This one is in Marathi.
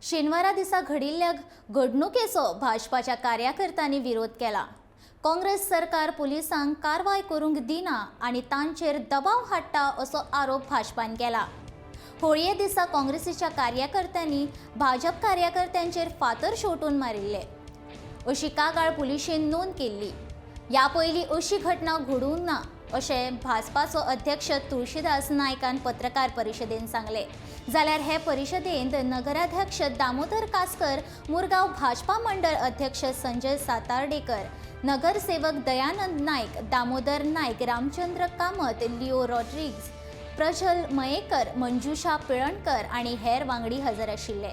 शेनवारा दिसा घडिल्ल्या घडणुकेचो भाजपाच्या कार्यकर्त्यांनी विरोध केला। काँग्रेस सरकार पुलिसांक कारवाय करूंक दिना आणि तांचेर दबाव हाडटा असो आरोप भाजपान केला। होळये दिसा काँग्रेसीच्या कार्यकर्त्यांनी भाजप कार्यकर्त्यांचेर फातर शेवटून मारिल्ले अशी कागाळ पुलिशेन नोंद केल्ली। या पयलीं अशी घटना घडूंक ना अशें भाजपाचो अध्यक्ष तुळशीदास नायकान पत्रकार परिशदेंत सांगले। जाल्यार हे परिशदेंत नगराध्यक्ष दामोदर कासकर, मुरगांव भाजपा मंडळ अध्यक्ष संजय सातार्डेकर, नगरसेवक दयानंद नायक, दामोदर नायक, रामचंद्र कामत, लिओ रॉड्रिग्ज, प्रज्वल मयेकर, मंजुषा पिळणकर आणि हेर वांगडी हजर आशिल्ले।